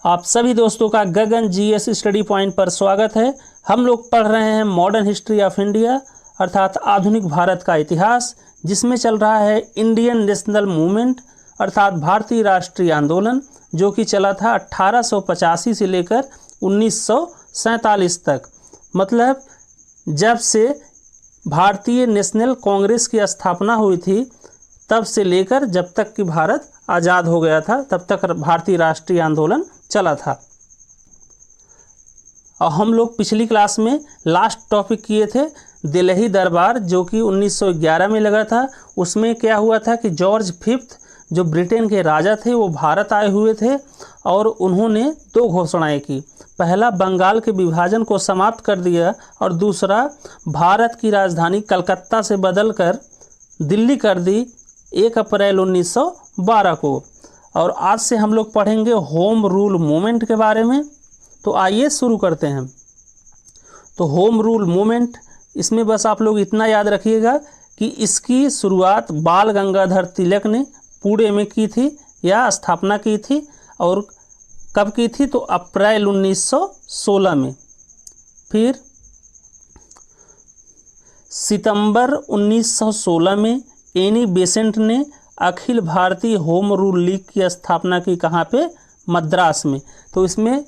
आप सभी दोस्तों का गगन जीएस स्टडी पॉइंट पर स्वागत है। हम लोग पढ़ रहे हैं मॉडर्न हिस्ट्री ऑफ इंडिया अर्थात आधुनिक भारत का इतिहास, जिसमें चल रहा है इंडियन नेशनल मूवमेंट अर्थात भारतीय राष्ट्रीय आंदोलन, जो कि चला था 1885 से लेकर 1947 तक। मतलब जब से भारतीय नेशनल कांग्रेस की स्थापना हुई थी तब से लेकर जब तक कि भारत आज़ाद हो गया था तब तक भारतीय राष्ट्रीय आंदोलन चला था। और हम लोग पिछली क्लास में लास्ट टॉपिक किए थे दिल्ली दरबार, जो कि 1911 में लगा था। उसमें क्या हुआ था कि जॉर्ज फिफ्थ जो ब्रिटेन के राजा थे वो भारत आए हुए थे और उन्होंने दो घोषणाएं की। पहला, बंगाल के विभाजन को समाप्त कर दिया और दूसरा, भारत की राजधानी कलकत्ता से बदलकर दिल्ली कर दी 1 अप्रैल 1912 को। और आज से हम लोग पढ़ेंगे होम रूल मूवमेंट के बारे में। तो आइए शुरू करते हैं। तो होम रूल मूवमेंट, इसमें बस आप लोग इतना याद रखिएगा कि इसकी शुरुआत बाल गंगाधर तिलक ने पुणे में की थी या स्थापना की थी। और कब की थी? तो अप्रैल 1916 में। फिर सितंबर 1916 में एनी बेसेंट ने Akhil Bharatiya home rule league की स्थापना की। कहाँ पे? मद्रास में। तो इसमें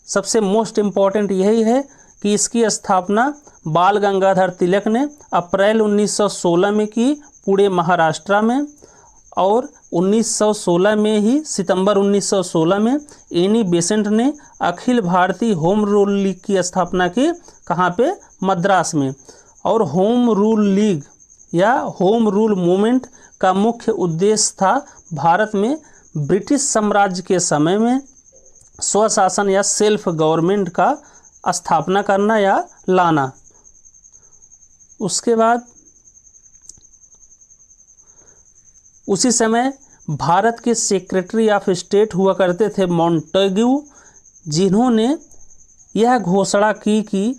सबसे मोस्ट इम्पॉर्टेंट यही है कि इसकी स्थापना बाल गंगाधर तिलक ने अप्रैल 1916 में की पुणे महाराष्ट्र में। और 1916 में ही सितंबर 1916 में एनी बेसेंट ने Akhil Bharatiya home rule league की स्थापना की। कहाँ पे? मद्रास में। और होम रूल लीग या होम रूल मूवमेंट का मुख्य उद्देश्य था भारत में ब्रिटिश साम्राज्य के समय में स्वशासन या सेल्फ गवर्नमेंट का स्थापना करना या लाना। उसके बाद उसी समय भारत के सेक्रेटरी ऑफ स्टेट हुआ करते थे मॉन्टेग्यू, जिन्होंने यह घोषणा की कि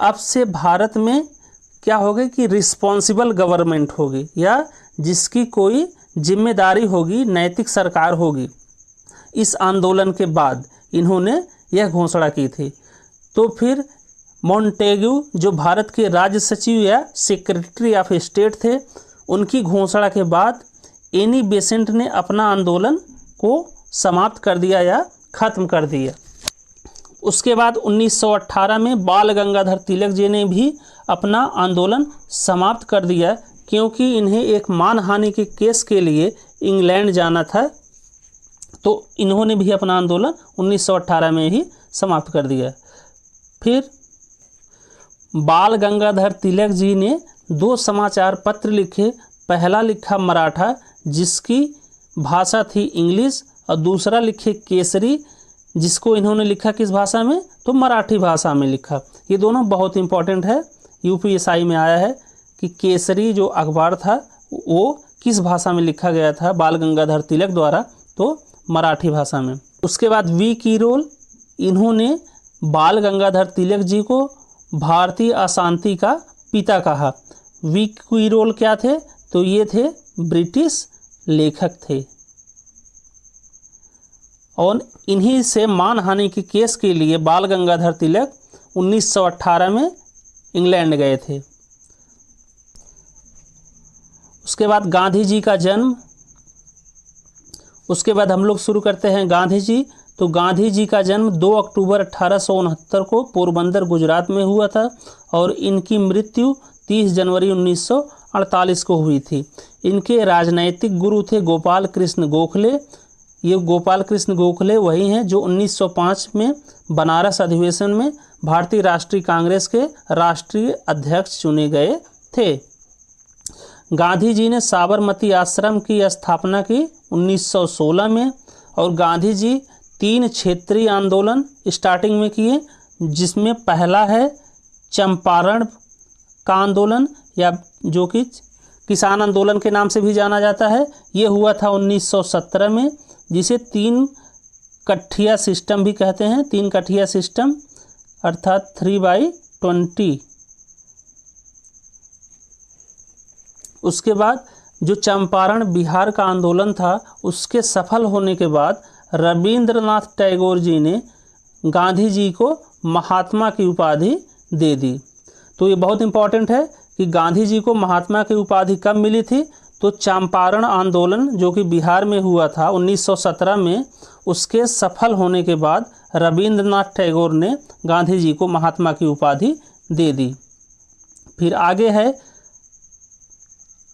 अब से भारत में क्या होगी कि रिस्पॉन्सिबल गवर्नमेंट होगी या जिसकी कोई जिम्मेदारी होगी, नैतिक सरकार होगी। इस आंदोलन के बाद इन्होंने यह घोषणा की थी। तो फिर मॉन्टेग्यू जो भारत के राज्य सचिव या सेक्रेटरी ऑफ स्टेट थे, उनकी घोषणा के बाद एनी बेसेंट ने अपना आंदोलन को समाप्त कर दिया या ख़त्म कर दिया। उसके बाद 1918 में बाल गंगाधर तिलक जी ने भी अपना आंदोलन समाप्त कर दिया, क्योंकि इन्हें एक मानहानि के केस के लिए इंग्लैंड जाना था। तो इन्होंने भी अपना आंदोलन 1918 में ही समाप्त कर दिया। फिर बाल गंगाधर तिलक जी ने 2 समाचार पत्र लिखे। पहला लिखा मराठा, जिसकी भाषा थी इंग्लिश, और दूसरा लिखे केसरी, जिसको इन्होंने लिखा किस भाषा में? तो मराठी भाषा में लिखा। ये दोनों बहुत इंपॉर्टेंट है, यूपीएसआई में आया है कि केसरी जो अखबार था वो किस भाषा में लिखा गया था बाल गंगाधर तिलक द्वारा? तो मराठी भाषा में। उसके बाद वी कीरोल, इन्होंने बाल गंगाधर तिलक जी को भारतीय अशांति का पिता कहा। वी कीरोल क्या थे? तो ये थे ब्रिटिश लेखक थे और इन्हीं से मानहानि के केस के लिए बाल गंगाधर तिलक 1918 में इंग्लैंड गए थे। उसके बाद गांधी जी का जन्म। उसके बाद हम लोग शुरू करते हैं गांधी जी। तो गांधी जी का जन्म 2 अक्टूबर 1869 को पोरबंदर गुजरात में हुआ था और इनकी मृत्यु 30 जनवरी 1948 को हुई थी। इनके राजनैतिक गुरु थे गोपाल कृष्ण गोखले। ये गोपाल कृष्ण गोखले वही हैं जो 1905 में बनारस अधिवेशन में भारतीय राष्ट्रीय कांग्रेस के राष्ट्रीय अध्यक्ष चुने गए थे। गांधी जी ने साबरमती आश्रम की स्थापना की 1916 में। और गांधी जी 3 क्षेत्रीय आंदोलन स्टार्टिंग में किए, जिसमें पहला है चंपारण का आंदोलन या जो कि किसान आंदोलन के नाम से भी जाना जाता है। ये हुआ था 1917 में, जिसे 3 कठिया सिस्टम भी कहते हैं। 3 कठिया सिस्टम अर्थात 3/20। उसके बाद जो चंपारण बिहार का आंदोलन था, उसके सफल होने के बाद रविंद्रनाथ टैगोर जी ने गांधी जी को महात्मा की उपाधि दे दी। तो ये बहुत इम्पॉर्टेंट है कि गांधी जी को महात्मा की उपाधि कब मिली थी, तो चंपारण आंदोलन जो कि बिहार में हुआ था 1917 में, उसके सफल होने के बाद रविंद्रनाथ टैगोर ने गांधी जी को महात्मा की उपाधि दे दी। फिर आगे है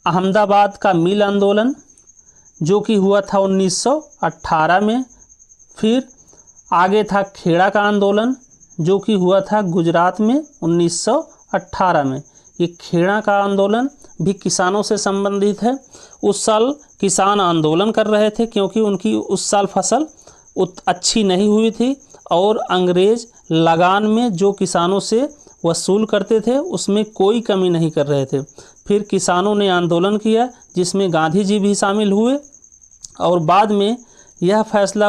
अहमदाबाद का मिल आंदोलन जो कि हुआ था 1918 में। फिर आगे था खेड़ा का आंदोलन जो कि हुआ था गुजरात में 1918 में। ये खेड़ा का आंदोलन भी किसानों से संबंधित है। उस साल किसान आंदोलन कर रहे थे क्योंकि उनकी उस साल फसल अच्छी नहीं हुई थी और अंग्रेज लगान में जो किसानों से वसूल करते थे उसमें कोई कमी नहीं कर रहे थे। फिर किसानों ने आंदोलन किया जिसमें गांधी जी भी शामिल हुए और बाद में यह फैसला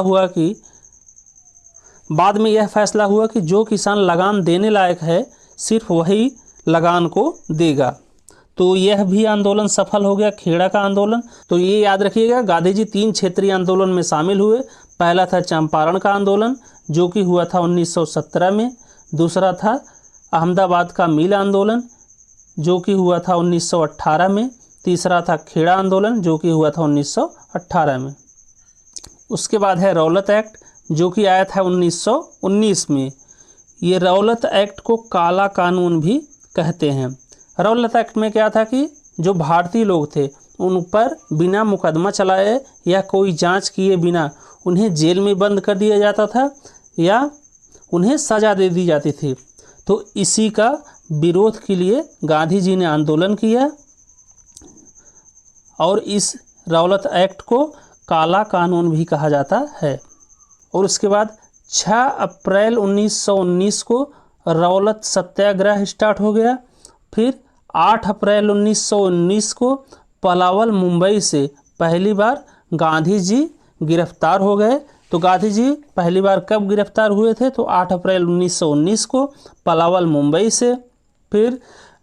हुआ कि जो किसान लगान देने लायक है सिर्फ वही लगान को देगा। तो यह भी आंदोलन सफल हो गया, खेड़ा का आंदोलन। तो ये याद रखिएगा, गांधी जी 3 क्षेत्रीय आंदोलन में शामिल हुए। पहला था चंपारण का आंदोलन जो कि हुआ था 1917 में। दूसरा था अहमदाबाद का मिल आंदोलन जो कि हुआ था 1918 में। तीसरा था खेड़ा आंदोलन जो कि हुआ था 1918 में। उसके बाद है रौलत एक्ट जो कि आया था 1919 में। ये रौलत एक्ट को काला कानून भी कहते हैं। रौलत एक्ट में क्या था कि जो भारतीय लोग थे उन पर बिना मुकदमा चलाए या कोई जांच किए बिना उन्हें जेल में बंद कर दिया जाता था या उन्हें सज़ा दे दी जाती थी। तो इसी का विरोध के लिए गांधी जी ने आंदोलन किया और इस रौलत एक्ट को काला कानून भी कहा जाता है। और उसके बाद 6 अप्रैल 1919 को रौलत सत्याग्रह स्टार्ट हो गया। फिर 8 अप्रैल 1919 को पलावल मुंबई से पहली बार गांधी जी गिरफ्तार हो गए। तो गांधी जी पहली बार कब गिरफ्तार हुए थे, तो 8 अप्रैल 1919 को पलावल मुंबई से। फिर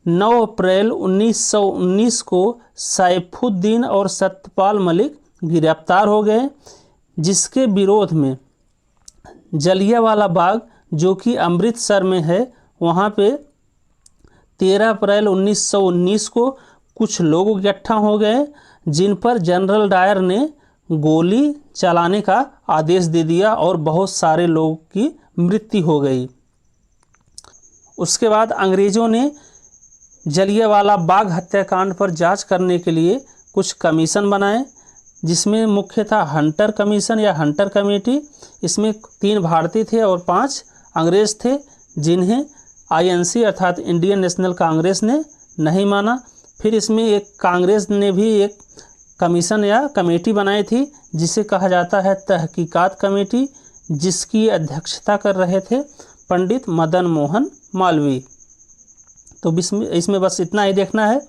9 अप्रैल 1919 को सैफुद्दीन और सत्यपाल मलिक गिरफ्तार हो गए, जिसके विरोध में जलियांवाला बाग जो कि अमृतसर में है वहाँ पे 13 अप्रैल 1919 को कुछ लोग इकट्ठा हो गए जिन पर जनरल डायर ने गोली चलाने का आदेश दे दिया और बहुत सारे लोगों की मृत्यु हो गई। उसके बाद अंग्रेज़ों ने जलियांवाला बाग हत्याकांड पर जांच करने के लिए कुछ कमीशन बनाए जिसमें मुख्य था हंटर कमीशन या हंटर कमेटी। इसमें 3 भारतीय थे और 5 अंग्रेज़ थे जिन्हें INC अर्थात इंडियन नेशनल कांग्रेस ने नहीं माना। फिर इसमें एक कांग्रेस ने भी एक कमीशन या कमेटी बनाई थी जिसे कहा जाता है तहकीकात कमेटी, जिसकी अध्यक्षता कर रहे थे पंडित मदन मोहन मालवीय। तो इसमें बस इतना ही देखना है।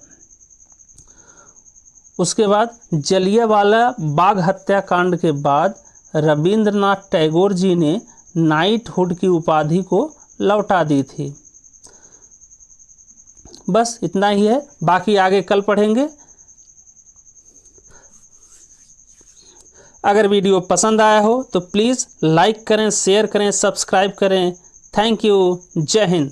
उसके बाद जलियांवाला बाग हत्याकांड के बाद रविंद्रनाथ टैगोर जी ने नाइटहुड की उपाधि को लौटा दी थी। बस इतना ही है, बाकी आगे कल पढ़ेंगे। अगर वीडियो पसंद आया हो तो प्लीज़ लाइक करें, शेयर करें, सब्सक्राइब करें। Thank you. जय हिंद।